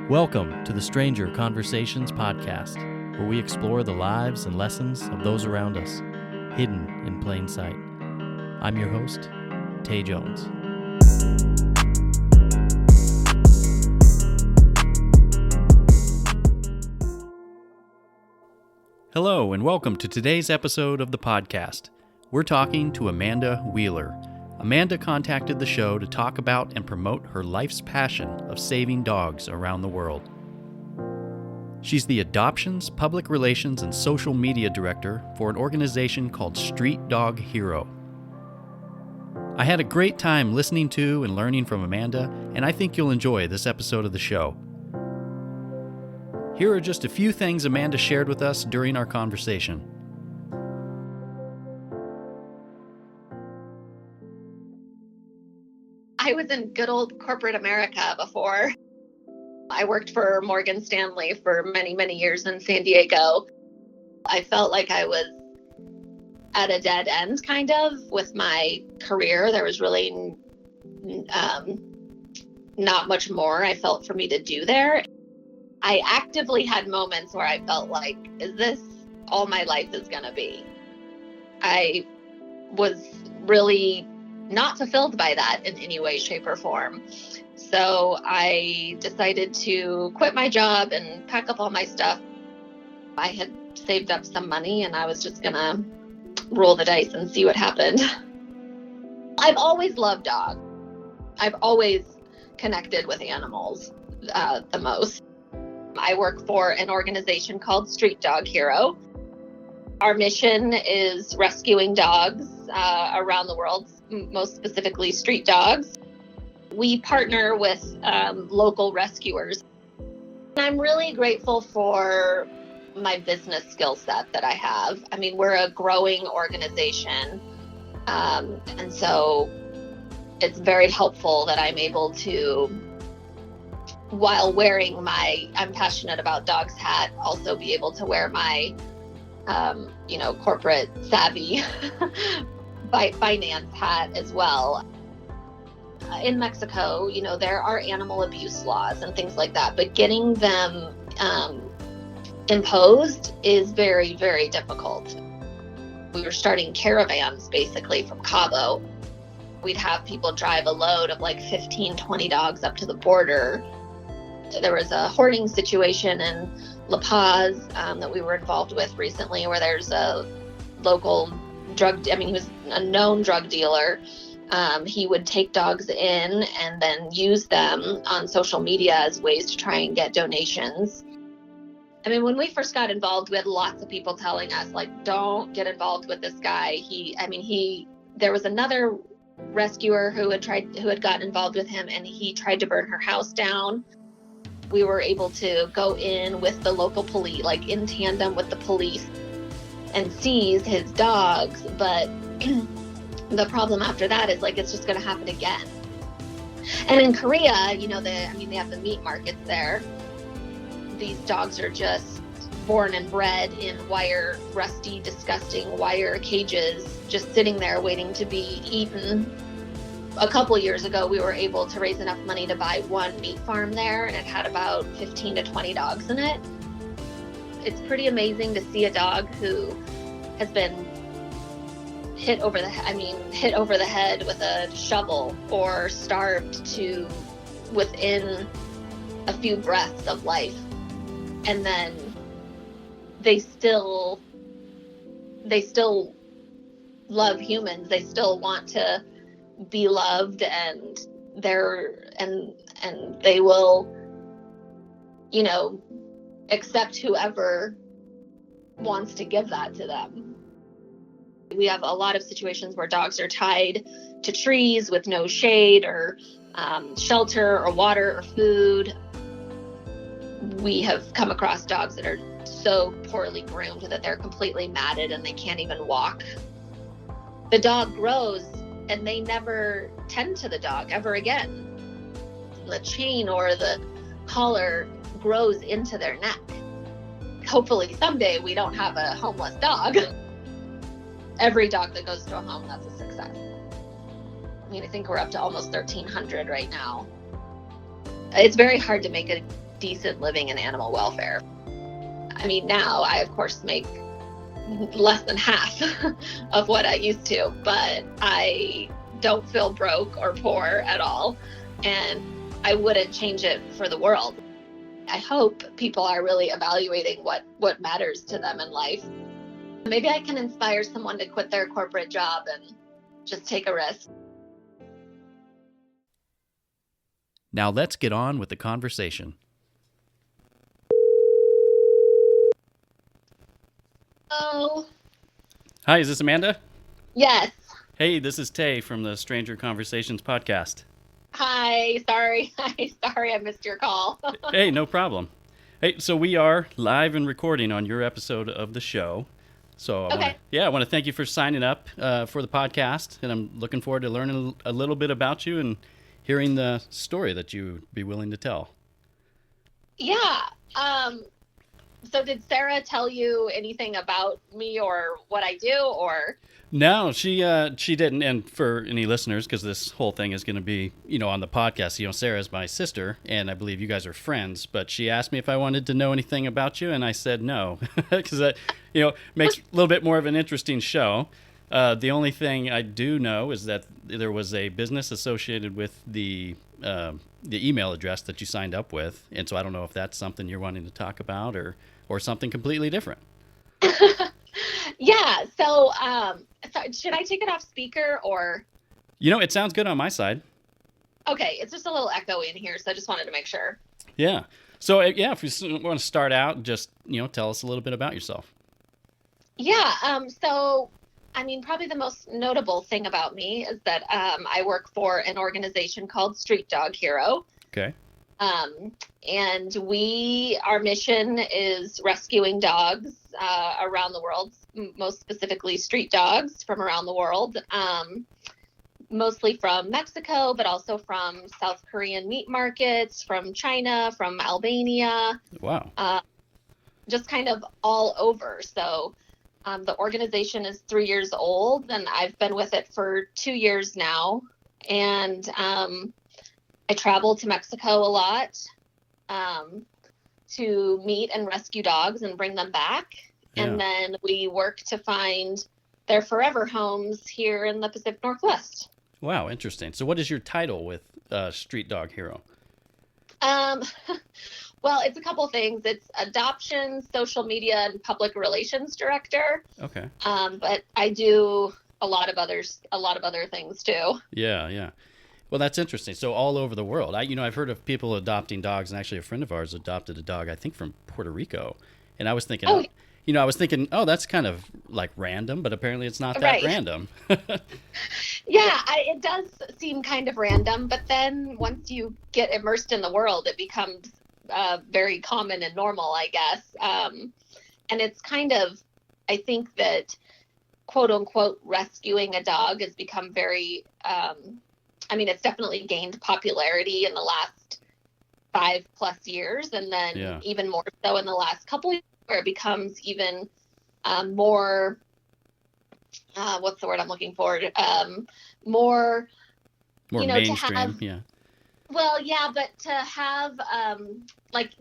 Welcome to the Stranger Conversations podcast, where we explore the lives and lessons of those around us, hidden in plain sight. I'm your host, Tay Jones. Hello, and welcome to today's episode of the podcast. We're talking to Amanda Wheeler. Amanda contacted the show to talk about and promote her life's passion of saving dogs around the world. She's the Adoptions, Public Relations, and Social Media Director for an organization called Street Dog Hero. I had a great time listening to and learning from Amanda, and I think you'll enjoy this episode of the show. Here are just a few things Amanda shared with us during our conversation. I was in good old corporate America before. I worked for Morgan Stanley for many, many years in San Diego. I felt like I was at a dead end, kind of, with my career. There was really not much more I felt for me to do there. I actively had moments where I felt like, is this all my life is going to be? I was really not fulfilled by that in any way, shape, or form. So I decided to quit my job and pack up all my stuff. I had saved up some money and I was just gonna roll the dice and see what happened. I've always loved dogs. I've always connected with animals the most. I work for an organization called Street Dog Hero. Our mission is rescuing dogs around the world, most specifically street dogs. We partner with local rescuers. I'm really grateful for my business skill set that I have. I mean, we're a growing organization, and so it's very helpful that I'm able to, while wearing my I'm passionate about dogs hat, also be able to wear my corporate savvy finance hat as well. In Mexico, there are animal abuse laws and things like that, but getting them imposed is very, very difficult. We were starting caravans basically from Cabo. We'd have people drive a load of like 15, 20 dogs up to the border. There was a hoarding situation in La Paz that we were involved with recently, where there's a local he was a known drug dealer. He would take dogs in and then use them on social media as ways to try and get donations. I mean, when we first got involved, we had lots of people telling us, like, don't get involved with this guy. There was another rescuer who had gotten involved with him, and he tried to burn her house down. We were able to go in with the local police, like in tandem with the police, and seize his dogs. But the problem after that is, like, it's just going to happen again. And in Korea, they have the meat markets there. These dogs are just born and bred in rusty, disgusting wire cages, just sitting there waiting to be eaten. A couple years ago, we were able to raise enough money to buy one meat farm there, and it had about 15 to 20 dogs in it. It's pretty amazing to see a dog who has been hit over the head with a shovel or starved to within a few breaths of life, and then they still love humans. They still want to be loved, and they will accept whoever wants to give that to them. We have a lot of situations where dogs are tied to trees with no shade or shelter or water or food. We have come across dogs that are so poorly groomed that they're completely matted and they can't even walk. The dog grows and they never tend to the dog ever again. The chain or the collar grows into their neck. Hopefully someday we don't have a homeless dog. Every dog that goes to a home, that's a success. I think we're up to almost 1,300 right now. It's very hard to make decent living and animal welfare. I mean, now I, of course, make less than half of what I used to, but I don't feel broke or poor at all. And I wouldn't change it for the world. I hope people are really evaluating what matters to them in life. Maybe I can inspire someone to quit their corporate job and just take a risk. Now let's get on with the conversation. Oh. Hi, is this Amanda? Yes. Hey, this is Tay from the Stranger Conversations podcast. Hi. Sorry I missed your call. Hey, no problem. Hey, so we are live and recording on your episode of the show. So I want to thank you for signing up for the podcast, and I'm looking forward to learning a little bit about you and hearing the story that you'd be willing to tell. Yeah. So did Sarah tell you anything about me or what I do, or? No, she didn't. And for any listeners, because this whole thing is going to be, on the podcast, Sarah's my sister, and I believe you guys are friends, but she asked me if I wanted to know anything about you, and I said no, because that, makes a little bit more of an interesting show. The only thing I do know is that there was a business associated with the email address that you signed up with, and so I don't know if that's something you're wanting to talk about or something completely different. Yeah. So, should I take it off speaker or? It sounds good on my side. Okay. It's just a little echoey in here, so I just wanted to make sure. Yeah. So, if you want to start out, just, tell us a little bit about yourself. Yeah. So, I mean, probably the most notable thing about me is that I work for an organization called Street Dog Hero. Okay. And our mission is rescuing dogs around the world, most specifically street dogs from around the world, mostly from Mexico, but also from South Korean meat markets, from China, from Albania. Wow. Just kind of all over. So the organization is 3 years old, and I've been with it for 2 years now. And I travel to Mexico a lot to meet and rescue dogs and bring them back. Yeah. And then we work to find their forever homes here in the Pacific Northwest. Wow, interesting. So what is your title with Street Dog Hero? Well, it's a couple things. It's adoption, social media, and public relations director. Okay. But I do a lot of other things too. Yeah. Well, that's interesting. So all over the world, I've heard of people adopting dogs, and actually a friend of ours adopted a dog, I think from Puerto Rico. And I was thinking, oh, that's kind of like random, but apparently it's not that random. Yeah, it does seem kind of random, but then once you get immersed in the world, it becomes very common and normal, I guess. And it's kind of, I think that quote unquote rescuing a dog has become very, it's definitely gained popularity in the last 5+ years, and then even more so in the last couple of years, where it becomes even more, what's the word I'm looking for? More mainstream, Well, yeah, but to have,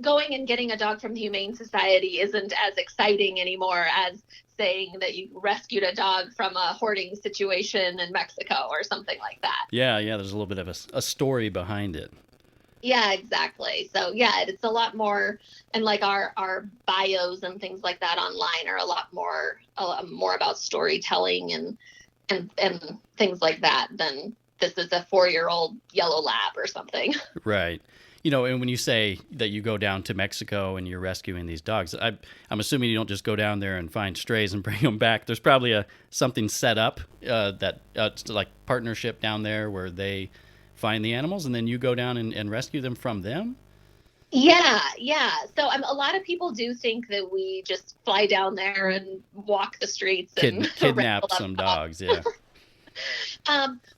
going and getting a dog from the Humane Society isn't as exciting anymore as saying that you rescued a dog from a hoarding situation in Mexico or something like that. Yeah, there's a little bit of a story behind it. Yeah, exactly. So, it's a lot more, and our bios and things like that online are a lot more about storytelling and things like that than this is a 4-year-old yellow lab or something. Right. And when you say that you go down to Mexico and you're rescuing these dogs, I'm assuming you don't just go down there and find strays and bring them back. There's probably something set up like partnership down there where they find the animals and then you go down and rescue them from them. Yeah. So a lot of people do think that we just fly down there and walk the streets and kidnap some dogs. Yeah.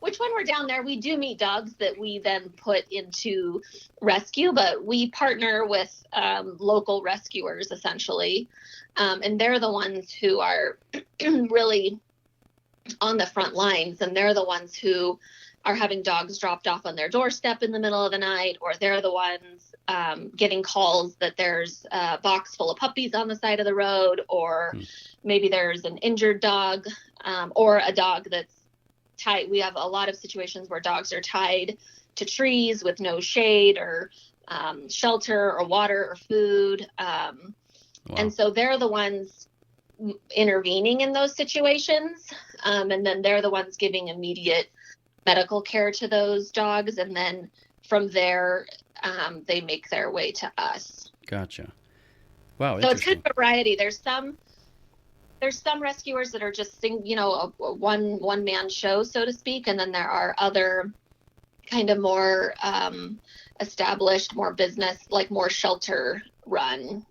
Which when we're down there, we do meet dogs that we then put into rescue, but we partner with local rescuers essentially. And they're the ones who are really on the front lines, and they're the ones who are having dogs dropped off on their doorstep in the middle of the night, or they're the ones getting calls that there's a box full of puppies on the side of the road, or maybe there's an injured dog, or a dog that's tied. We have a lot of situations where dogs are tied to trees with no shade or shelter or water or food. Wow. And so they're the ones intervening in those situations. And then they're the ones giving immediate medical care to those dogs. And then from there, they make their way to us. Gotcha. Wow. So it's kind of a variety. There's some rescuers that are just, a one man show, so to speak. And then there are other kind of more established, more business, like more shelter run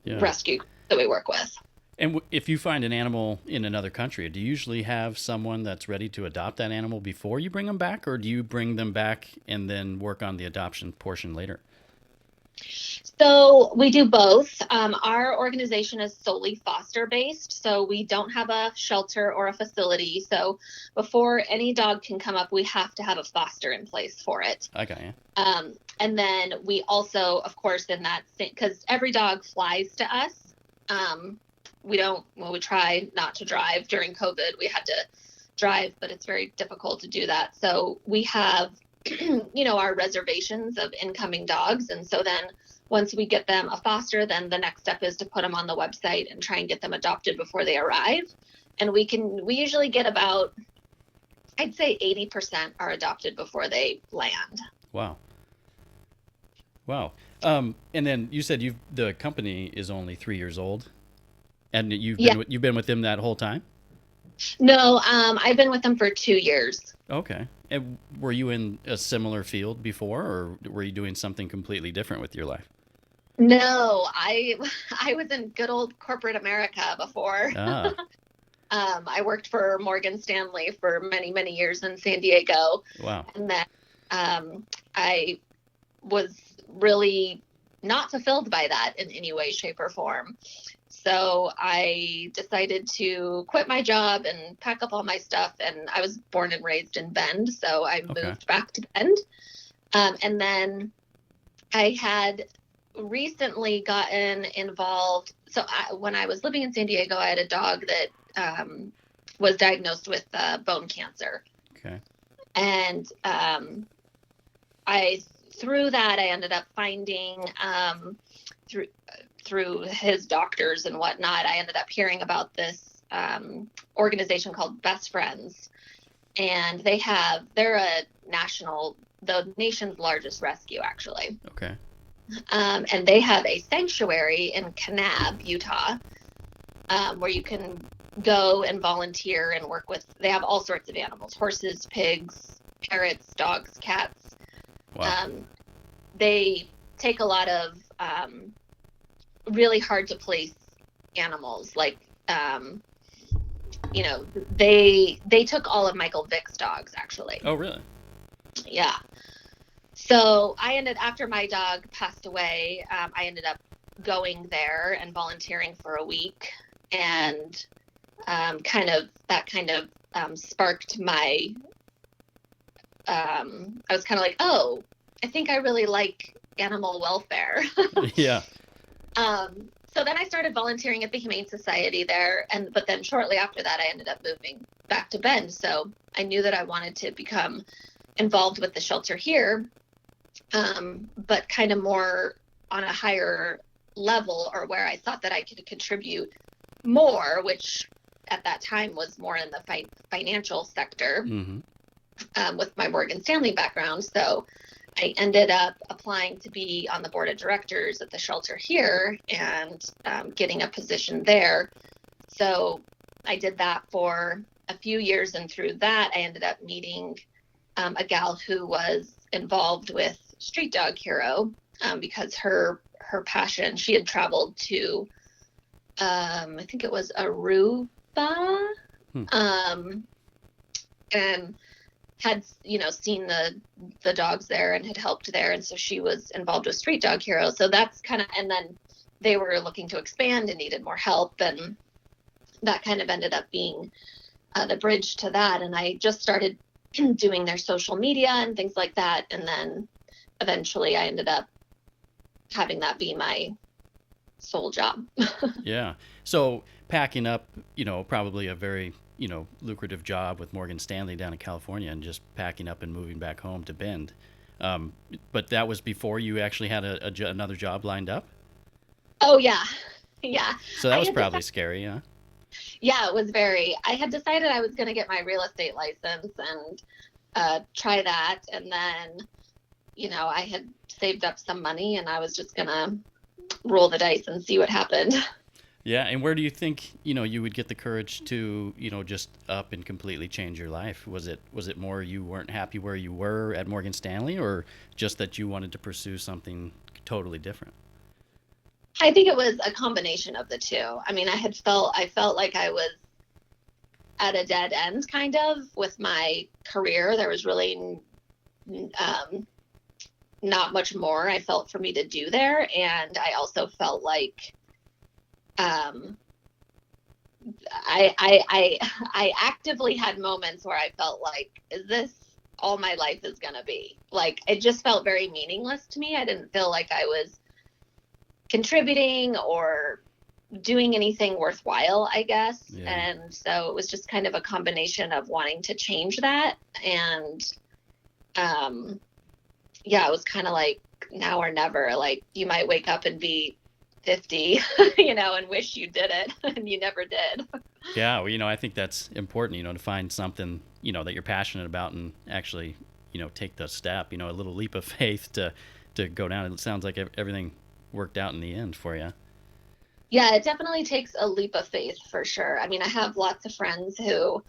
rescue that we work with. And if you find an animal in another country, do you usually have someone that's ready to adopt that animal before you bring them back, or do you bring them back and then work on the adoption portion later? So we do both. Our organization is solely foster based, so we don't have a shelter or a facility. So before any dog can come up, we have to have a foster in place for it. Okay. And then we also, of course, because every dog flies to us. We try not to drive. During COVID. We had to drive, but it's very difficult to do that. So we have, our reservations of incoming dogs. And so then once we get them a foster, then the next step is to put them on the website and try and get them adopted before they arrive. And we usually get about, I'd say 80% are adopted before they land. Wow. And then you said the company is only 3 years old, and you've been with them that whole time? No, I've been with them for 2 years. Okay. And were you in a similar field before, or were you doing something completely different with your life? No, I was in good old corporate America before. Ah. I worked for Morgan Stanley for many, many years in San Diego. Wow. And then I was really not fulfilled by that in any way, shape, or form. So I decided to quit my job and pack up all my stuff. And I was born and raised in Bend, so I moved back to Bend. And then I had recently gotten involved. So when I was living in San Diego, I had a dog that was diagnosed with bone cancer. Okay. And through that, I ended up finding through his doctors and whatnot, I ended up hearing about this organization called Best Friends. And they're the nation's largest rescue, actually. Okay. And they have a sanctuary in Kanab, Utah, where you can go and volunteer and work with. They have all sorts of animals: horses, pigs, parrots, dogs, cats. Wow. They take a lot of really hard to place animals, like they took all of Michael Vick's dogs, actually. Oh, really? Yeah. So after my dog passed away, I ended up going there and volunteering for a week, and sparked my. I was kind of like, oh, I think I really like animal welfare. Yeah. So then I started volunteering at the Humane Society there, but then shortly after that, I ended up moving back to Bend. So I knew that I wanted to become involved with the shelter here, but kind of more on a higher level, or where I thought that I could contribute more, which at that time was more in the financial sector, with my Morgan Stanley background. So I ended up applying to be on the board of directors at the shelter here and getting a position there. So I did that for a few years, and through that, I ended up meeting a gal who was involved with Street Dog Hero, because her passion, she had traveled to, I think it was Aruba, and had seen the dogs there and had helped there, and so she was involved with Street Dog Hero. So that's and then they were looking to expand and needed more help, and that kind of ended up being the bridge to that. And I just started doing their social media and things like that. And then eventually I ended up having that be my sole job. Yeah. So packing up, probably a very, lucrative job with Morgan Stanley down in California and just packing up and moving back home to Bend. But that was before you actually had another job lined up? Oh, yeah. Yeah. So that was probably scary, huh? Yeah, it was very. I had decided I was going to get my real estate license and try that. And then, I had saved up some money and I was just going to roll the dice and see what happened. Yeah, and where do you think, you would get the courage to, just up and completely change your life? Was it more you weren't happy where you were at Morgan Stanley, or just that you wanted to pursue something totally different? I think it was a combination of the two. I mean, I felt like I was at a dead end kind of with my career. There was really not much more I felt for me to do there. And I also felt like I actively had moments where I felt like, is this all my life is going to be? Like, it just felt very meaningless to me. I didn't feel like I was contributing or doing anything worthwhile, I guess. Yeah. And so it was just kind of a combination of wanting to change that. And, it was kind of like now or never. Like, you might wake up and be 50, and wish you did it, and you never did. Yeah, well, I think that's important, to find something, that you're passionate about and actually, take the step, a little leap of faith to go down. It sounds like everything worked out in the end for you. Yeah, it definitely takes a leap of faith for sure. I mean, I have lots of friends who,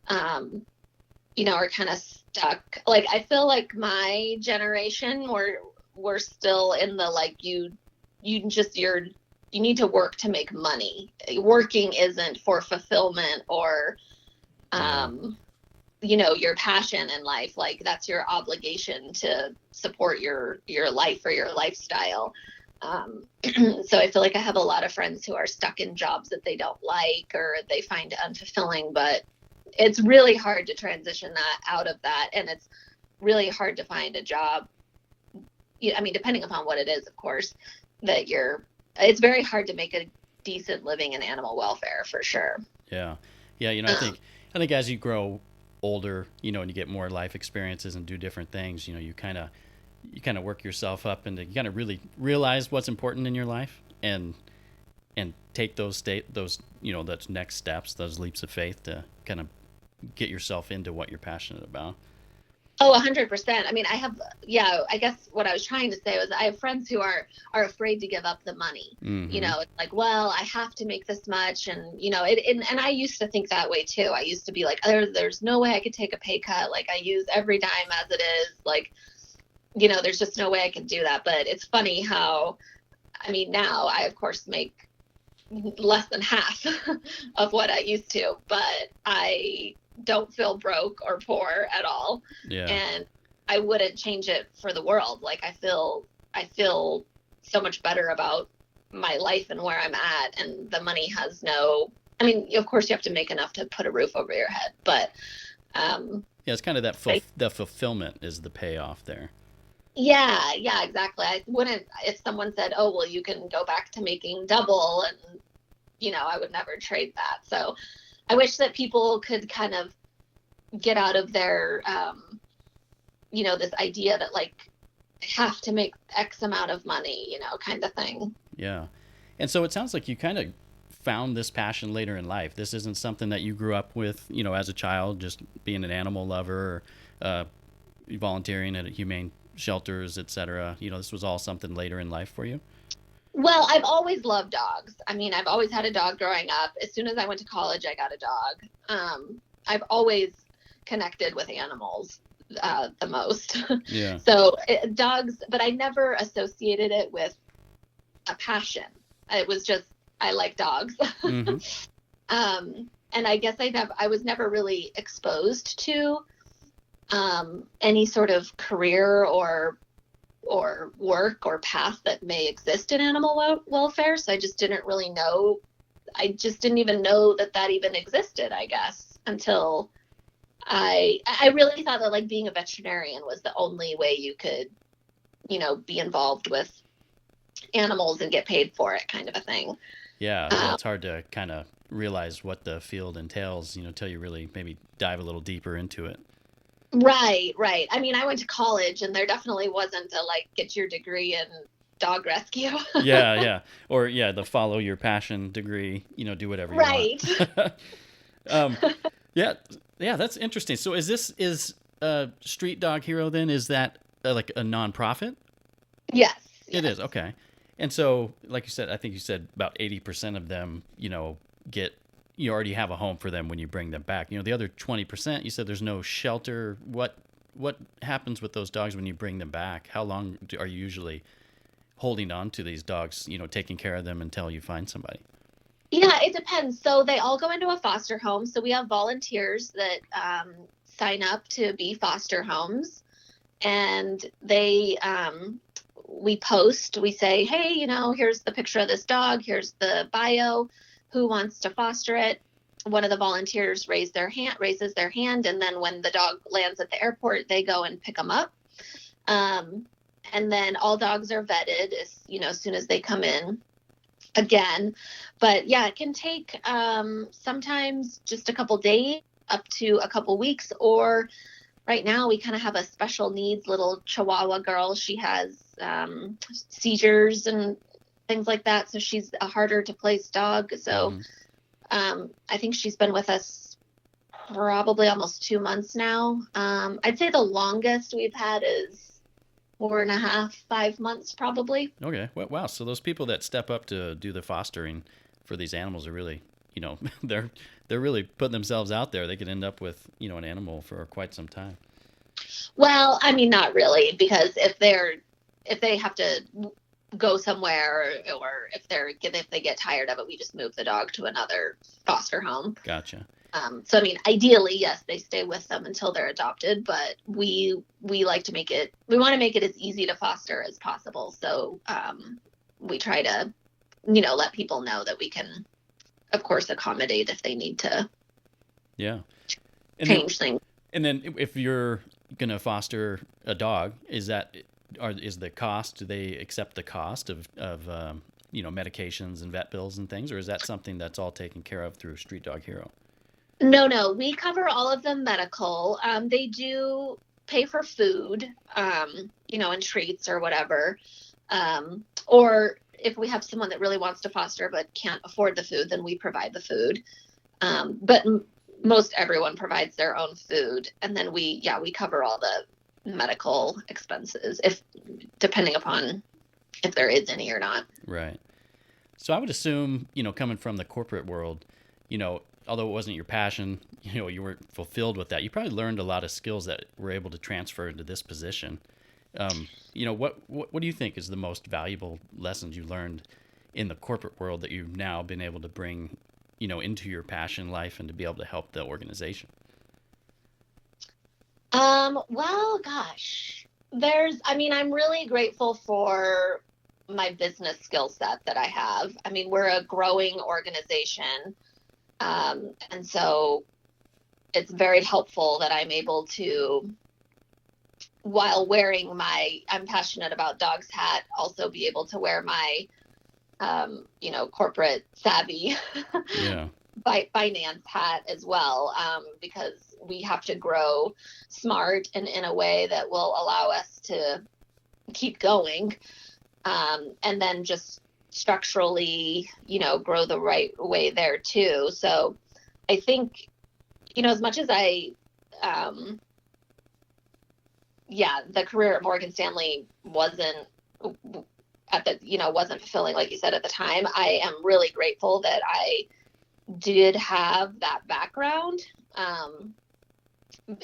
are kind of stuck. Like, I feel like my generation, we're still in the, like, you need to work to make money. Working isn't for fulfillment or, your passion in life. Like, that's your obligation to support your life or your lifestyle. So I feel like I have a lot of friends who are stuck in jobs that they don't like or they find unfulfilling, but it's really hard to transition that out of that. And it's really hard to find a job. I mean, depending upon what it is, of course, it's very hard to make a decent living in animal welfare for sure. Yeah. I think as you grow older, and you get more life experiences and do different things, you kind of work yourself up and you kind of really realize what's important in your life and take those next steps, those leaps of faith to kind of get yourself into what you're passionate about. Oh, 100%. I mean, I guess what I was trying to say was I have friends who are afraid to give up the money. Mm-hmm. It's like, well, I have to make this much. And, and I used to think that way too. I used to be like, there's no way I could take a pay cut. Like, I use every dime as it is. Like, there's just no way I can do that. But it's funny how, I mean, now I, of course, make less than half of what I used to, but I don't feel broke or poor at all. Yeah. And I wouldn't change it for the world. Like, I feel so much better about my life and where I'm at, and the money has I mean, of course you have to make enough to put a roof over your head, but it's kind of that the fulfillment is the payoff there. Yeah, exactly. I wouldn't, if someone said, oh, well, you can go back to making double, and I would never trade that. So I wish that people could kind of get out of their, this idea that, like, have to make X amount of money, kind of thing. Yeah. And so it sounds like you kind of found this passion later in life. This isn't something that you grew up with, as a child, just being an animal lover or volunteering at humane shelters, etc. This was all something later in life for you? Well, I've always loved dogs. I mean, I've always had a dog growing up. As soon as I went to college, I got a dog. I've always connected with animals the most. Yeah. So dogs, but I never associated it with a passion. It was just, I like dogs. Mm-hmm. And I guess I was never really exposed to any sort of career or work or path that may exist in animal welfare. So I just didn't really know. I just didn't even know that even existed, I guess, until I really thought that like being a veterinarian was the only way you could, be involved with animals and get paid for it, kind of a thing. Yeah, it's hard to kind of realize what the field entails, till you really maybe dive a little deeper into it. Right, right. I mean, I went to college and there definitely wasn't a like get your degree in dog rescue. Yeah. Or the follow your passion degree, do whatever you Right. want. um, yeah, that's interesting. So is Street Dog Hero then? Is that like a nonprofit? Yes. It is, okay. And so, like you said, I think you said about 80% of them, you already have a home for them when you bring them back. The other 20%, you said there's no shelter. What happens with those dogs when you bring them back? How long are you usually holding on to these dogs, taking care of them until you find somebody? Yeah, it depends. So they all go into a foster home. So we have volunteers that sign up to be foster homes, and we post, we say, hey, here's the picture of this dog, here's the bio, who wants to foster it. One of the volunteers raises their hand, and then when the dog lands at the airport, they go and pick them up. And then all dogs are vetted as soon as they come in again. But yeah, it can take sometimes just a couple days up to a couple weeks, or right now we kind of have a special needs little Chihuahua girl. She has seizures and things like that, so she's a harder to place dog. So I think she's been with us probably almost 2 months now. I'd say the longest we've had is 4.5, 5 months probably. Okay. Wow. So those people that step up to do the fostering for these animals are really, they're really putting themselves out there. They could end up with, an animal for quite some time. Well, I mean, not really, because if they have to go somewhere, or if they get tired of it, we just move the dog to another foster home. Gotcha. So, I mean, ideally, yes, they stay with them until they're adopted, but we want to make it as easy to foster as possible. So we try to, let people know that we can, of course, accommodate if they need to change things. And then if you're going to foster a dog, is the cost, do they accept the cost of medications and vet bills and things, or is that something that's all taken care of through Street Dog Hero? No, we cover all of the medical. They do pay for food, and treats or whatever. Or if we have someone that really wants to foster but can't afford the food, then we provide the food. But most everyone provides their own food. And then we cover all the medical expenses, depending upon if there is any or not. Right. So I would assume, coming from the corporate world, although it wasn't your passion, you weren't fulfilled with that. You probably learned a lot of skills that were able to transfer into this position. What do you think is the most valuable lessons you learned in the corporate world that you've now been able to bring, into your passion life and to be able to help the organization? Well, gosh, I'm really grateful for my business skill set that I have. I mean, we're a growing organization. And so it's very helpful that I'm able to, while wearing I'm passionate about dogs hat, also be able to wear my, corporate savvy finance hat as well, because we have to grow smart and in a way that will allow us to keep going. And then just structurally, grow the right way there too. So I think, as much as the career at Morgan Stanley wasn't fulfilling, like you said, at the time, I am really grateful that I did have that background.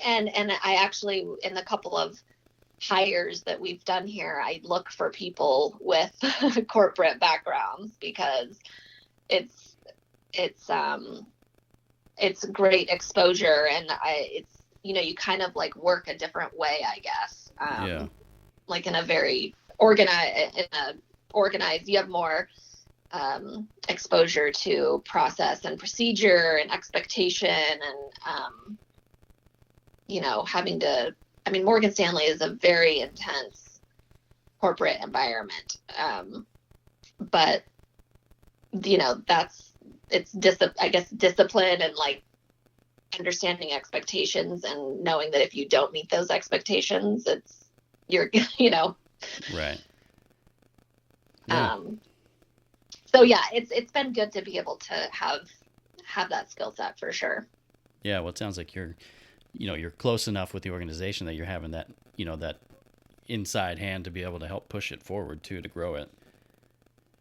And I actually, in the couple of hires that we've done here, I look for people with corporate backgrounds, because it's great exposure, and you kind of like work a different way, I guess. Like in a very organized, you have more exposure to process and procedure and expectation, and having to, I mean, Morgan Stanley is a very intense corporate environment. But, I guess, discipline and like understanding expectations and knowing that if you don't meet those expectations, you're, Right. Yeah. So yeah, it's been good to be able to have that skill set for sure. Yeah. Well, it sounds like you're close enough with the organization that you're having that, that inside hand to be able to help push it forward too, to grow it,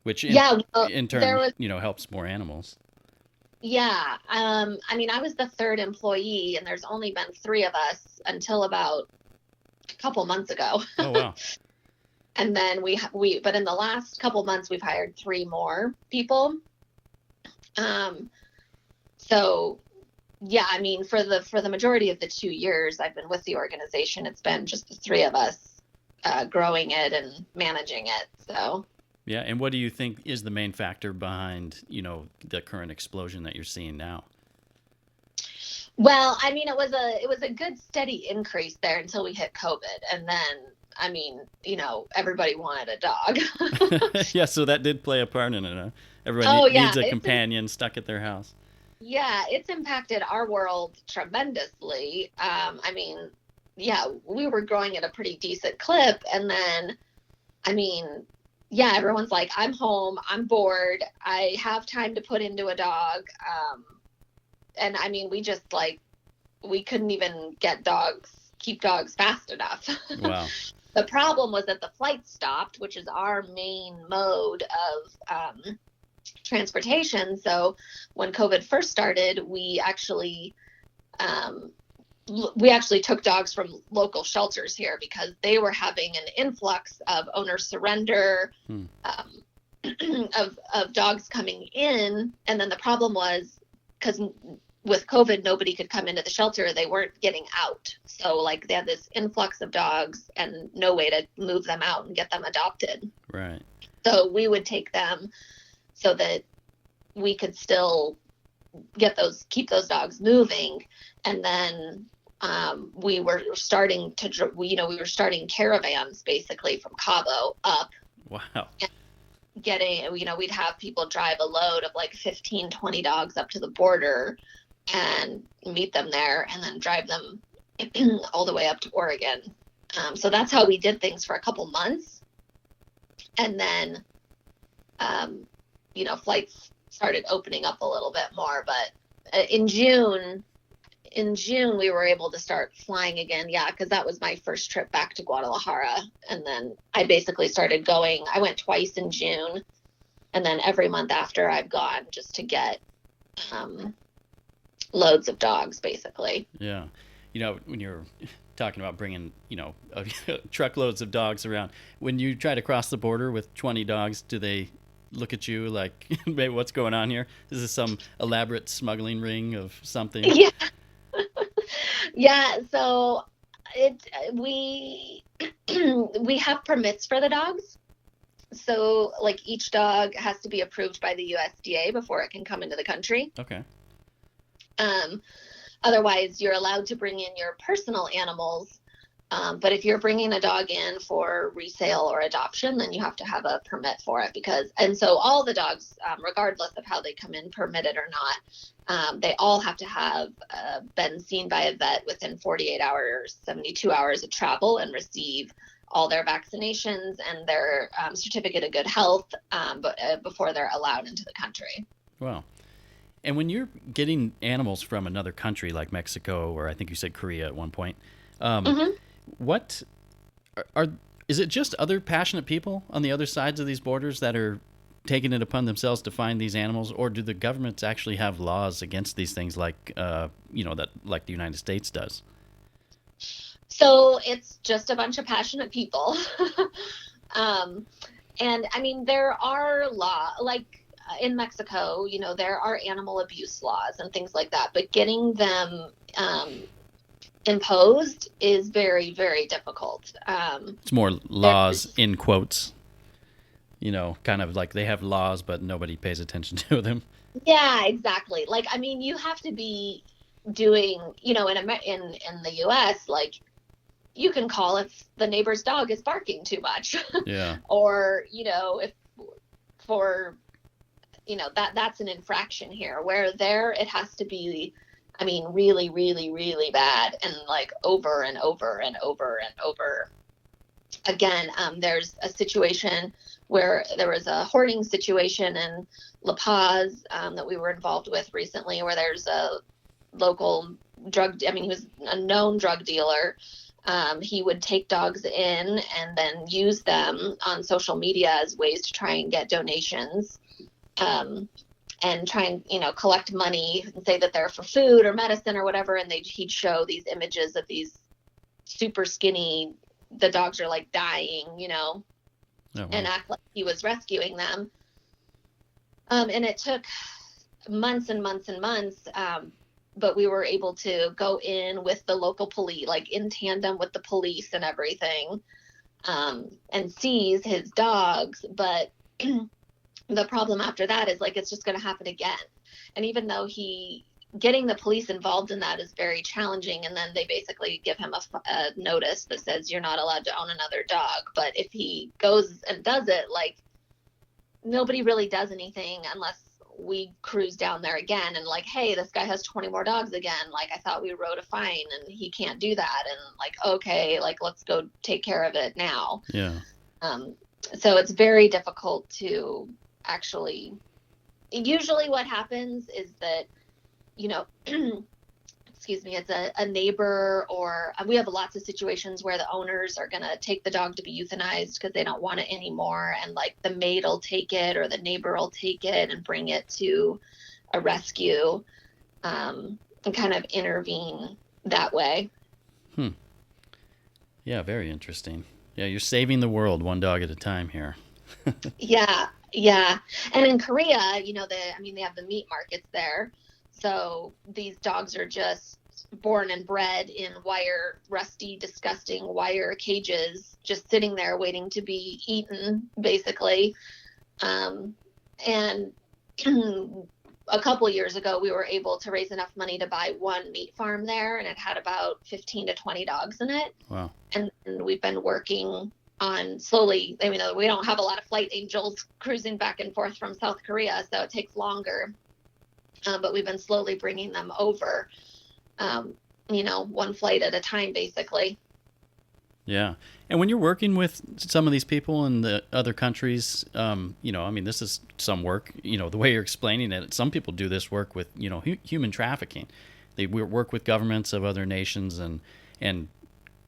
which in turn, helps more animals. Yeah. I mean, I was the third employee and there's only been 3 of us until about a couple months ago. Oh, wow. And then but in the last couple months, we've hired 3 more people. So yeah, I mean, for the majority of the 2 years I've been with the organization, it's been just the 3 of us, growing it and managing it. So. Yeah. And what do you think is the main factor behind, the current explosion that you're seeing now? Well, I mean, it was a good steady increase there until we hit COVID. And then, I mean, everybody wanted a dog. Yeah. So that did play a part in it. Huh? Everybody needs a companion stuck at their house. Yeah. It's impacted our world tremendously. I mean, yeah, we were growing at a pretty decent clip. And then, I mean, yeah, everyone's like, I'm home, I'm bored, I have time to put into a dog. And I mean, we couldn't even keep dogs fast enough. Wow. The problem was that the flight stopped, which is our main mode of transportation. So when COVID first started, we actually took dogs from local shelters here because they were having an influx of owner surrender, of dogs coming in. And then the problem was, because with COVID, nobody could come into the shelter. They weren't getting out. So like they had this influx of dogs and no way to move them out and get them adopted. Right. So we would take them so that we could still keep those dogs moving. And then we were starting caravans basically from Cabo up. Wow. Getting, we'd have people drive a load of like 15, 20 dogs up to the border and meet them there and then drive them all the way up to Oregon. So that's how we did things for a couple months. And then, flights started opening up a little bit more, but in June, we were able to start flying again. Yeah, because that was my first trip back to Guadalajara. And then I basically started going. I went twice in June. And then every month after I've gone just to get loads of dogs, basically. Yeah. When you're talking about bringing, truckloads of dogs around, when you try to cross the border with 20 dogs, do they look at you like, maybe what's going on here? Is this some elaborate smuggling ring of something? Yeah. Yeah, so we have permits for the dogs. So like each dog has to be approved by the USDA before it can come into the country. Okay. Otherwise you're allowed to bring in your personal animals. But if you're bringing a dog in for resale or adoption, then you have to have a permit for it and so all the dogs, regardless of how they come in, permitted or not, they all have to have been seen by a vet within 48 hours, 72 hours of travel and receive all their vaccinations and their certificate of good health before they're allowed into the country. Wow. And when you're getting animals from another country like Mexico, or I think you said Korea at one point, what is it just other passionate people on the other sides of these borders that are taking it upon themselves to find these animals, or do the governments actually have laws against these things like the United States does? So it's just a bunch of passionate people. And I mean, there are in Mexico, there are animal abuse laws and things like that, but getting them imposed is very, very difficult. It's more laws in quotes, kind of like they have laws, but nobody pays attention to them. Yeah, exactly. Like, I mean, you have to be doing, in the US, like, you can call if the neighbor's dog is barking too much. Yeah. Or, if for, that's an infraction here, where there it has to be, I mean, really, really, really bad, and like over and over and over and over again. There's a situation where there was a hoarding situation in La Paz, that we were involved with recently, where there's a local he was a known drug dealer. He would take dogs in and then use them on social media as ways to try and get donations, and try and, collect money and say that they're for food or medicine or whatever. And he'd show these images of these super skinny, the dogs are like dying, Oh, wow. and act like he was rescuing them. And it took months and months and months. But we were able to go in with the local police, like in tandem with the police and everything, and seize his dogs. But the problem after that is, like, it's just going to happen again. And even though getting the police involved in that is very challenging, and then they basically give him a notice that says you're not allowed to own another dog. But if he goes and does it, like, nobody really does anything unless we cruise down there again and like, hey, this guy has 20 more dogs again. Like, I thought we wrote a fine and he can't do that. And like, okay, like, let's go take care of it now. Yeah. So it's very difficult to actually, usually what happens is that, excuse me, it's a neighbor, or we have lots of situations where the owners are going to take the dog to be euthanized because they don't want it anymore. And like, the maid will take it, or the neighbor will take it and bring it to a rescue, and kind of intervene that way. Yeah, very interesting. Yeah, you're saving the world one dog at a time here. Yeah. And in Korea, they have the meat markets there. So these dogs are just born and bred in rusty, disgusting wire cages, just sitting there waiting to be eaten, basically. And a couple years ago, we were able to raise enough money to buy one meat farm there, and it had about 15 to 20 dogs in it. Wow. And we've been working on slowly. I mean, we don't have a lot of flight angels cruising back and forth from South Korea, so it takes longer. But we've been slowly bringing them over, one flight at a time, basically. Yeah. And when you're working with some of these people in the other countries, this is some work, the way you're explaining it. Some people do this work with, human trafficking. They work with governments of other nations and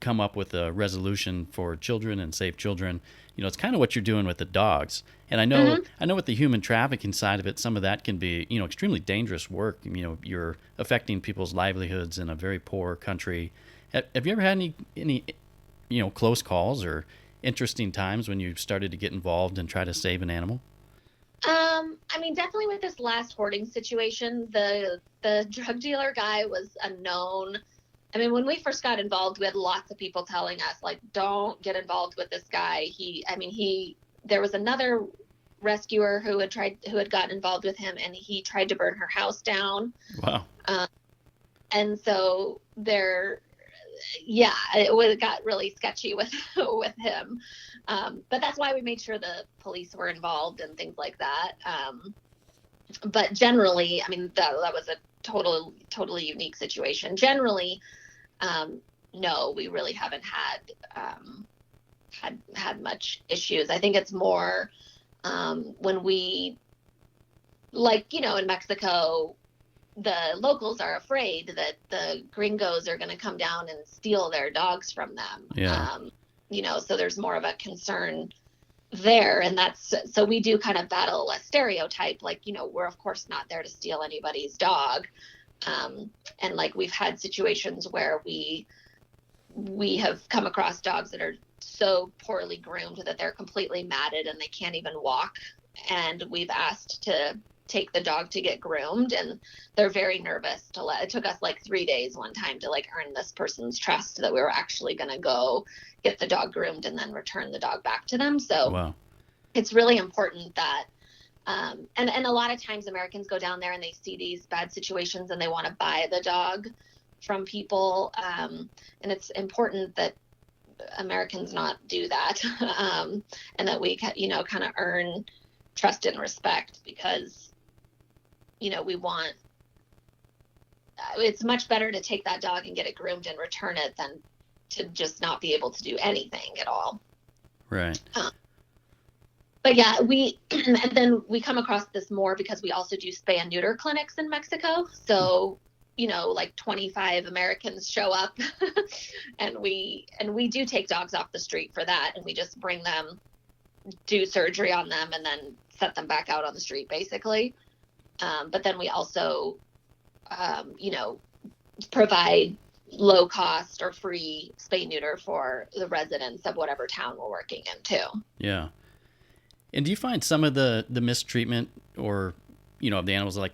come up with a resolution for children and save children. It's kind of what you're doing with the dogs. And I know with the human trafficking side of it, some of that can be, extremely dangerous work. You're affecting people's livelihoods in a very poor country. Have you ever had any close calls or interesting times when you started to get involved and try to save an animal? Definitely with this last hoarding situation, the drug dealer guy was a known. When we first got involved, we had lots of people telling us, like, don't get involved with this guy. There was another rescuer who had gotten involved with him, and he tried to burn her house down. Wow. And so it got really sketchy with him. But that's why we made sure the police were involved and things like that. But generally, that was a totally unique situation. Generally, no, we really haven't had much issues. I think it's more when we, in Mexico, the locals are afraid that the gringos are going to come down and steal their dogs from them. Yeah. So there's more of a concern there. And so we do kind of battle a stereotype, we're of course not there to steal anybody's dog. And we've had situations where we have come across dogs that are so poorly groomed that they're completely matted and they can't even walk. And we've asked to take the dog to get groomed, and they're very nervous it took us 3 days one time to earn this person's trust that we were actually going to go get the dog groomed and then return the dog back to them. So wow. It's really important that And a lot of times Americans go down there and they see these bad situations and they want to buy the dog from people. And it's important that Americans not do that, and that we, kind of earn trust and respect, because, we want, it's much better to take that dog and get it groomed and return it than to just not be able to do anything at all. Right. But yeah, and then we come across this more because we also do spay and neuter clinics in Mexico. So, like 25 Americans show up and we do take dogs off the street for that. And we just bring them, do surgery on them, and then set them back out on the street, basically. But then we also, provide low cost or free spay neuter for the residents of whatever town we're working in too. Yeah. And do you find some of the mistreatment or, of the animals, like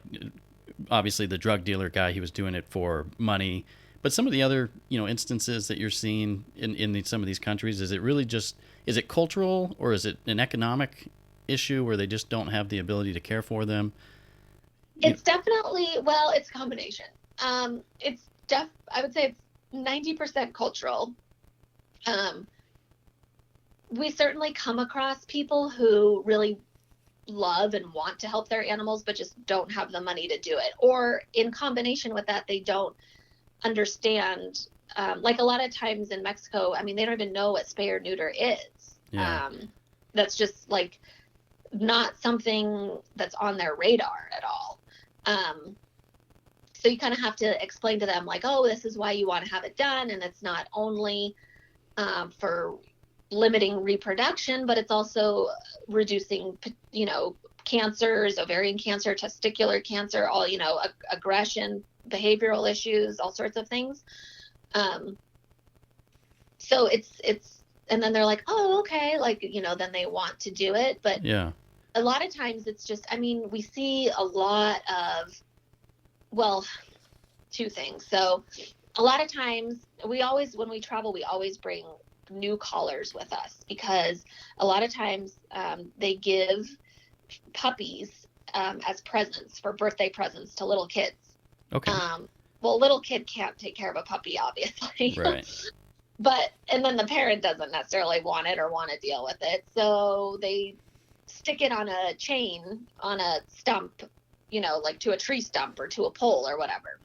obviously the drug dealer guy, he was doing it for money, but some of the other, instances that you're seeing in some of these countries, is it cultural, or is it an economic issue where they just don't have the ability to care for them? It's definitely, it's a combination. I would say it's 90% cultural. We certainly come across people who really love and want to help their animals, but just don't have the money to do it. Or in combination with that, they don't understand. Like a lot of times in Mexico, they don't even know what spay or neuter is. Yeah. That's just like not something that's on their radar at all. So you kind of have to explain to them, like, oh, this is why you want to have it done. And it's not only for limiting reproduction, but it's also reducing, cancers, ovarian cancer, testicular cancer, all, aggression, behavioral issues, all sorts of things. So it's, and then they're like, oh, okay. Like, then they want to do it. But yeah, a lot of times it's just, we see a lot of, two things. So a lot of times when we travel, we always bring new collars with us, because a lot of times they give puppies as presents, for birthday presents to little kids. Okay. A little kid can't take care of a puppy, obviously. Right. And then the parent doesn't necessarily want it or want to deal with it. So they stick it on a chain, on a stump, like to a tree stump or to a pole or whatever,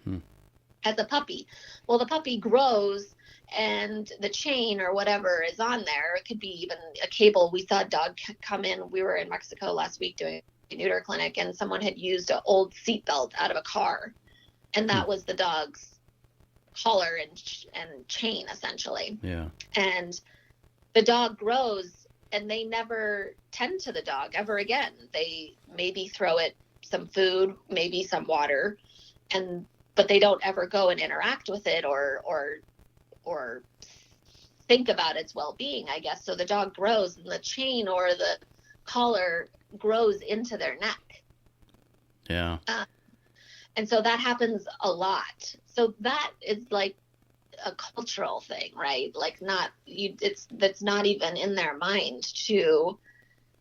as a puppy. Well, the puppy grows, and the chain or whatever is on there. It could be even a cable. We saw a dog come in. We were in Mexico last week doing a neuter clinic, and someone had used an old seatbelt out of a car, and that was the dog's collar and chain, essentially. Yeah. And the dog grows, and they never tend to the dog ever again. They maybe throw it some food, maybe some water, but they don't ever go and interact with it or think about its well-being, I guess. So the dog grows, and the chain or the collar grows into their neck. Yeah. And so that happens a lot. So that is like a cultural thing, right? Like that's not even in their mind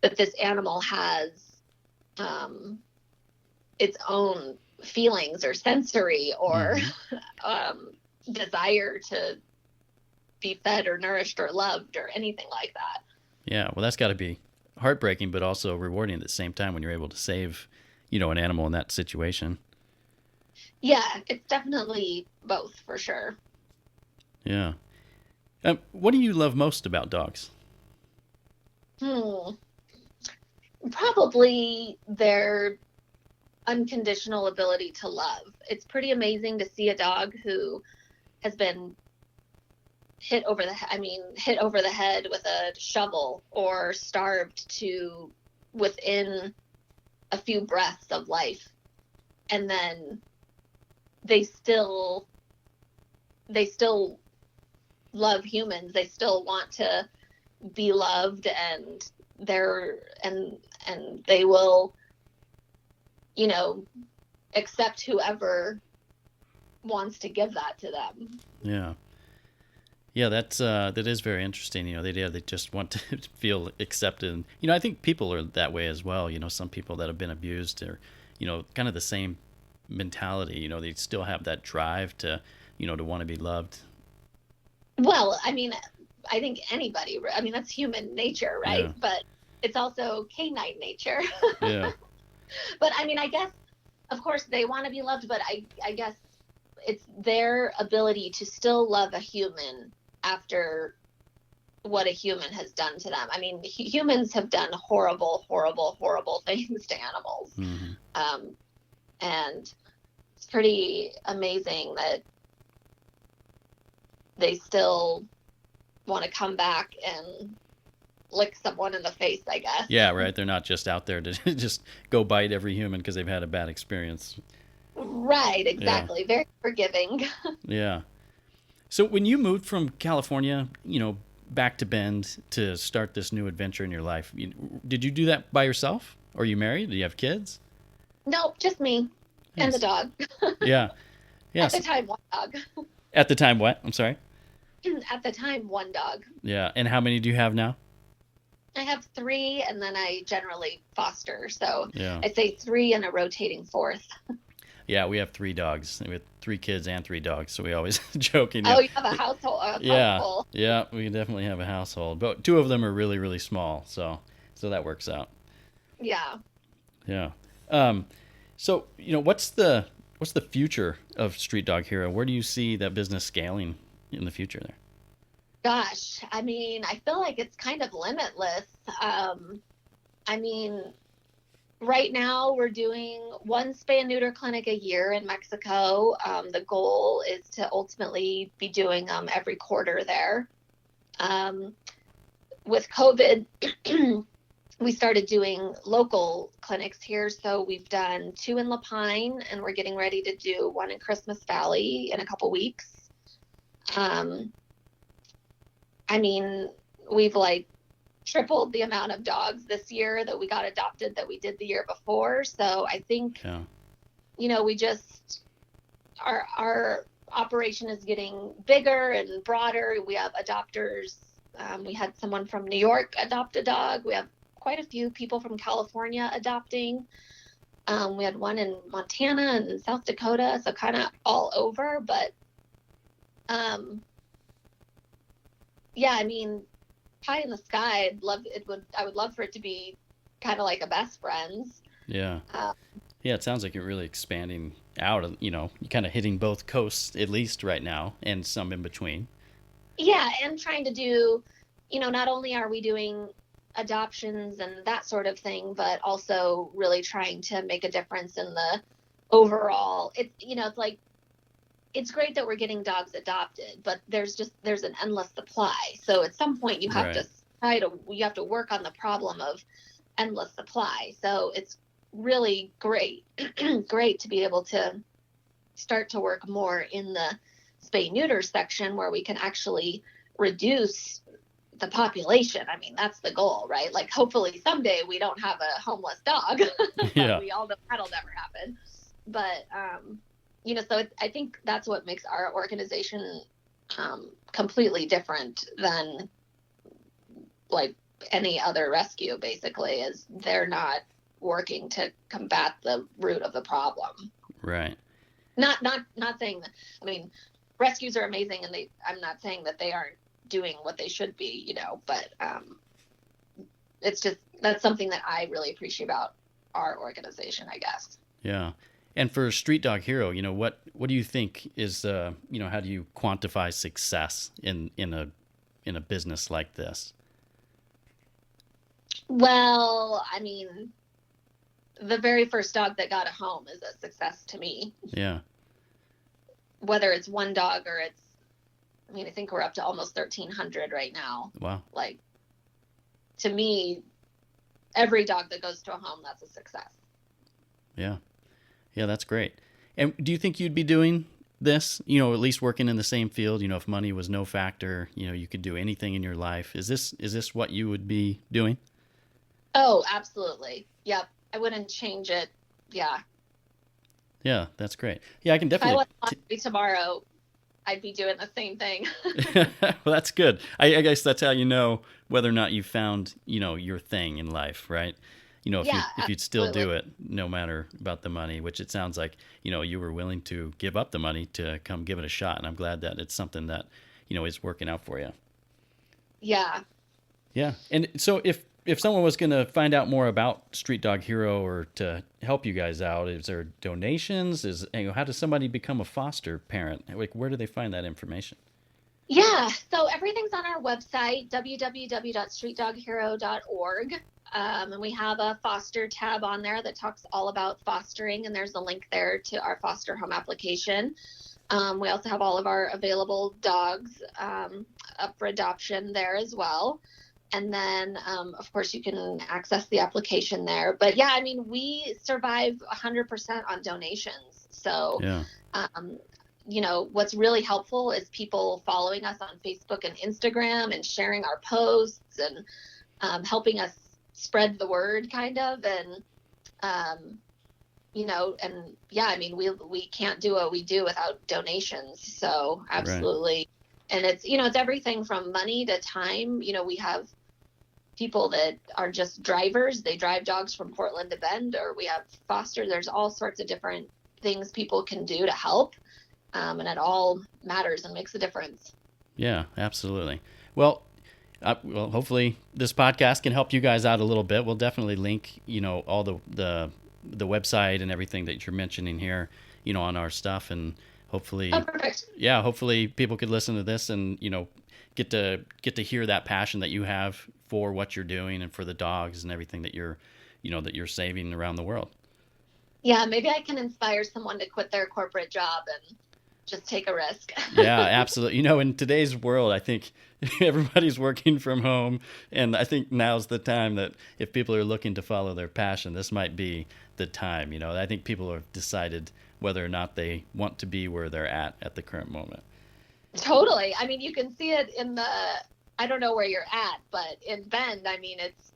that this animal has its own feelings or sensory or desire to be fed or nourished or loved or anything like that. Yeah, well, that's got to be heartbreaking, but also rewarding at the same time when you're able to save, an animal in that situation. Yeah, it's definitely both, for sure. Yeah. What do you love most about dogs? Probably their unconditional ability to love. It's pretty amazing to see a dog who has been hit over the head with a shovel or starved to within a few breaths of life, and then they still love humans. They still want to be loved, and they will, accept whoever wants to give that to them. Yeah. Yeah, that is very interesting. They just want to feel accepted. And, I think people are that way as well. Some people that have been abused are, kind of the same mentality. They still have that drive to, to want to be loved. Well, I mean, I think anybody, I mean, that's human nature, right? Yeah. But it's also canine nature. Yeah. But I mean, I guess, of course, they want to be loved, but I guess it's their ability to still love a human after what a human has done to them. I mean, humans have done horrible, horrible, horrible things to animals. Mm-hmm. And it's pretty amazing that they still want to come back and lick someone in the face, I guess. Yeah, right. They're not just out there to just go bite every human because they've had a bad experience. Right, exactly. Yeah. Very forgiving. Yeah. So when you moved from California, back to Bend to start this new adventure in your life, did you do that by yourself? Or are you married? Do you have kids? No, just me and the dog. Yeah. Yeah. At the time, one dog. At the time, what? I'm sorry? At the time, one dog. Yeah. And how many do you have now? I have 3, and then I generally foster. So yeah. I'd say 3 and a rotating 4th. Yeah, we have 3 dogs. We have 3 kids and 3 dogs, so we always joking. Oh, you have a household. Yeah, yeah, we definitely have a household, but 2 of them are really, really small, so that works out. Yeah. Yeah. So what's the future of Street Dog Hero? Where do you see that business scaling in the future there? Gosh, I mean, I feel like it's kind of limitless. I mean, right now we're doing 1 spay and neuter clinic a year in Mexico. The goal is to ultimately be doing them every quarter there. With COVID, we started doing local clinics here. So we've done 2 in La Pine, and we're getting ready to do 1 in Christmas Valley in a couple weeks. I mean, we've tripled the amount of dogs this year that we got adopted that we did the year before. So I think, we just, our operation is getting bigger and broader. We have adopters. We had someone from New York adopt a dog. We have quite a few people from California adopting. We had 1 in Montana and South Dakota, so kind of all over. But yeah, I mean, pie in the sky. I would love for it to be kind of like a Best Friends. Yeah. Yeah, it sounds like you're really expanding out. You're kind of hitting both coasts at least right now, and some in between. Yeah, and trying to do, not only are we doing adoptions and that sort of thing, but also really trying to make a difference in the overall. It's great that we're getting dogs adopted, but there's an endless supply. So at some point you have to work on the problem of endless supply. So it's really great to be able to start to work more in the spay neuter section where we can actually reduce the population. I mean, that's the goal, right? Hopefully someday we don't have a homeless dog. Yeah. We all know that'll never happen. But so I think that's what makes our organization completely different than any other rescue, basically, is they're not working to combat the root of the problem. Right. Not saying that, I mean, rescues are amazing, and I'm not saying that they aren't doing what they should be, but it's just, that's something that I really appreciate about our organization, I guess. Yeah. And for Street Dog Hero, what do you think is, how do you quantify success in a business like this? Well, I mean, the very first dog that got a home is a success to me. Yeah. Whether it's 1 dog or I think we're up to almost 1,300 right now. Wow. To me, every dog that goes to a home, that's a success. Yeah. Yeah, that's great. And do you think you'd be doing this, at least working in the same field, if money was no factor, you could do anything in your life? Is this what you would be doing? Oh, absolutely. Yep. I wouldn't change it. Yeah. Yeah, that's great. Yeah, I can definitely. If I won lottery tomorrow, I'd be doing the same thing. Well, that's good. I guess that's how you know whether or not you found, your thing in life, right? Yeah, if you'd still absolutely. do it no matter about the money, which it sounds like, you were willing to give up the money to come give it a shot. And I'm glad that it's something that, is working out for you. Yeah. Yeah. And so if someone was going to find out more about Street Dog Hero or to help you guys out, is there donations? How does somebody become a foster parent? Like, where do they find that information? Yeah, so everything's on our website, www.streetdoghero.org. And we have a foster tab on there that talks all about fostering, and there's a link there to our foster home application. We also have all of our available dogs up for adoption there as well. And then, of course, you can access the application there. But yeah, I mean, we survive 100% on donations. So, Yeah. What's really helpful is people following us on Facebook and Instagram and sharing our posts and helping us spread the word kind of. And, and yeah, I mean, we can't do what we do without donations. So absolutely. Right. And it's everything from money to time. We have people that are just drivers. They drive dogs from Portland to Bend, or we have foster. There's all sorts of different things people can do to help. And it all matters and makes a difference. Yeah, absolutely. Well, hopefully this podcast can help you guys out a little bit. We'll definitely link, all the website and everything that you're mentioning here, on our stuff, and hopefully, hopefully people could listen to this and get to hear that passion that you have for what you're doing and for the dogs and everything that you're saving around the world. Yeah, maybe I can inspire someone to quit their corporate job and just take a risk. Yeah, absolutely. In today's world, I think everybody's working from home, and I think now's the time that if people are looking to follow their passion, this might be the time. I think people have decided whether or not they want to be where they're at the current moment. Totally. I mean, you can see it in I don't know where you're at, but in Bend, I mean, it's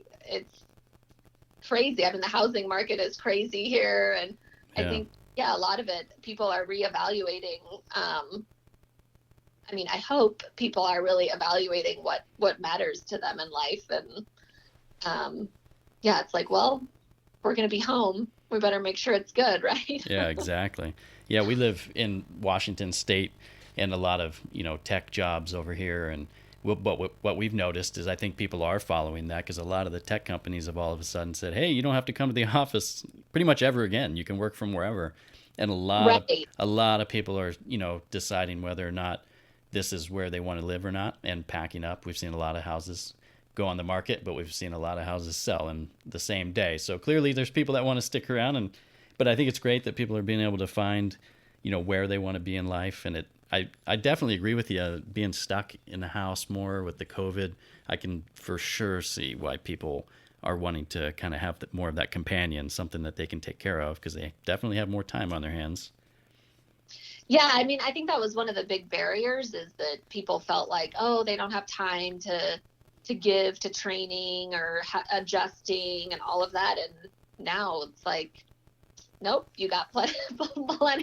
crazy. I mean, the housing market is crazy here, and I think, a lot of it, people are reevaluating. I mean, I hope people are really evaluating what matters to them in life. And it's like, well, we're going to be home. We better make sure it's good, right? Yeah, exactly. Yeah, we live in Washington State, and a lot of, tech jobs over here. And what we've noticed is I think people are following that, because a lot of the tech companies have all of a sudden said, hey, you don't have to come to the office pretty much ever again. You can work from wherever. And a lot of people are, deciding whether or not this is where they want to live or not, and packing up. We've seen a lot of houses go on the market, but we've seen a lot of houses sell in the same day. So clearly there's people that want to stick around, but I think it's great that people are being able to find, where they want to be in life. And I definitely agree with you. Being stuck in the house more with the COVID, I can for sure see why people are wanting to kind of have more of that companion, something that they can take care of, because they definitely have more time on their hands. Yeah, I mean, I think that was one of the big barriers, is that people felt like, oh, they don't have time to give to training or adjusting and all of that. And now it's like, nope, you got plenty of time. I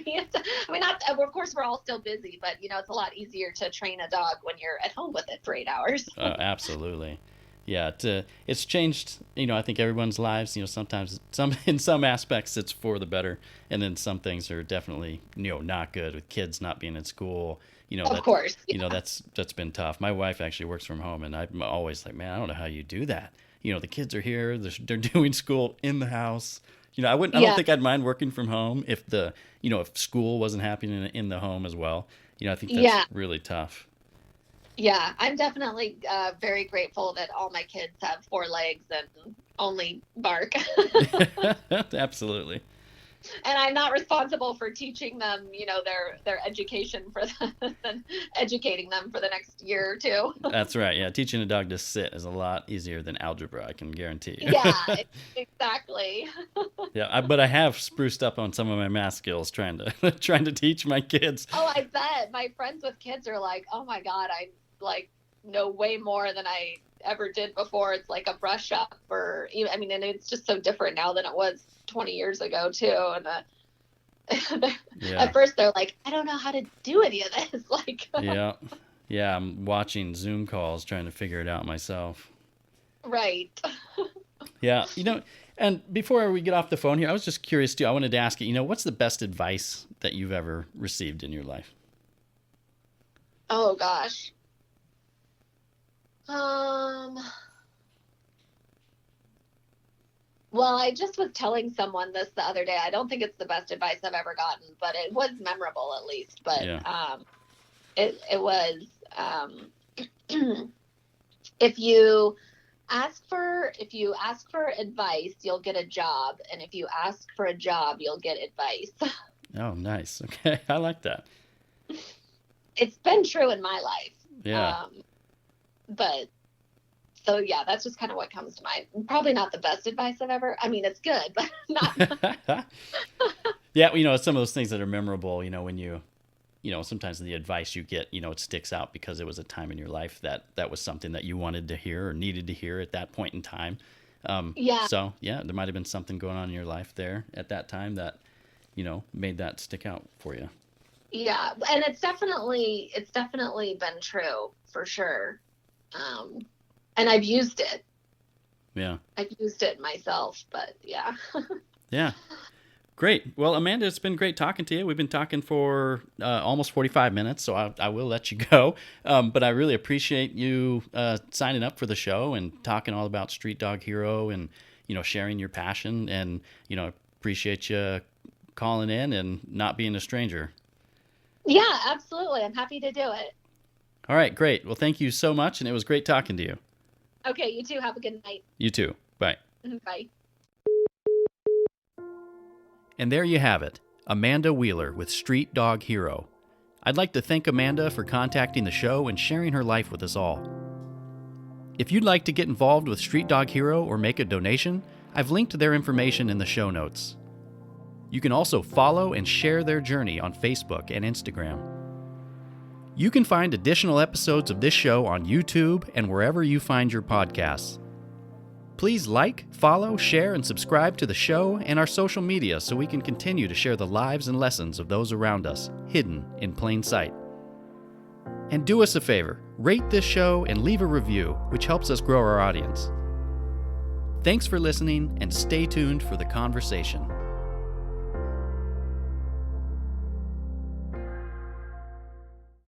mean, of course, we're all still busy, but, it's a lot easier to train a dog when you're at home with it for 8 hours. Absolutely. Yeah, it's changed, I think everyone's lives, sometimes in some aspects it's for the better, and then some things are definitely, not good, with kids not being in school. Of course. Yeah. That's been tough. My wife actually works from home, and I'm always like, man, I don't know how you do that. The kids are here, they're doing school in the house. I don't think I'd mind working from home if if school wasn't happening in the home as well. I think that's really tough. Yeah, I'm definitely very grateful that all my kids have 4 legs and only bark. Absolutely. And I'm not responsible for teaching them, their education educating them for the next year or two. That's right. Yeah, teaching a dog to sit is a lot easier than algebra, I can guarantee you. Yeah, exactly. Yeah, but I have spruced up on some of my math skills trying to teach my kids. Oh, I bet. My friends with kids are like, oh my God, I know way more than I ever did before. It's like a brush up, and it's just so different now than it was 20 years ago too. And Yeah. At first they're like, I don't know how to do any of this. Like, Yeah. Yeah, I'm watching Zoom calls trying to figure it out myself. right. Yeah, and before we get off the phone here, I was just curious too. I wanted to ask you, what's the best advice that you've ever received in your life? Oh gosh. Um, well, I just was telling someone this the other day. I don't think it's the best advice I've ever gotten, but it was memorable at least. But Yeah. it was if you ask for advice, you'll get a job, and if you ask for a job, you'll get advice. Oh, nice. Okay, I like that. It's been true in my life. Yeah. But so yeah, that's just kind of what comes to mind. Probably not the best advice I've ever. I mean, it's good, but not. Yeah, some of those things that are memorable, when sometimes the advice you get, it sticks out because it was a time in your life that was something that you wanted to hear or needed to hear at that point in time. Yeah. So yeah, there might have been something going on in your life there at that time that, made that stick out for you. Yeah, and it's definitely been true for sure. And I've used it. Yeah. I've used it myself, but yeah. Yeah. Great. Well, Amanda, it's been great talking to you. We've been talking for almost 45 minutes, so I will let you go. But I really appreciate you signing up for the show and talking all about Street Dog Hero and, sharing your passion, and, appreciate you calling in and not being a stranger. Yeah, absolutely. I'm happy to do it. All right, great. Well, thank you so much, and it was great talking to you. Okay, you too. Have a good night. You too. Bye. Bye. And there you have it, Amanda Wheeler with Street Dog Hero. I'd like to thank Amanda for contacting the show and sharing her life with us all. If you'd like to get involved with Street Dog Hero or make a donation, I've linked their information in the show notes. You can also follow and share their journey on Facebook and Instagram. You can find additional episodes of this show on YouTube and wherever you find your podcasts. Please like, follow, share, and subscribe to the show and our social media so we can continue to share the lives and lessons of those around us, hidden in plain sight. And do us a favor, rate this show and leave a review, which helps us grow our audience. Thanks for listening, and stay tuned for the conversation.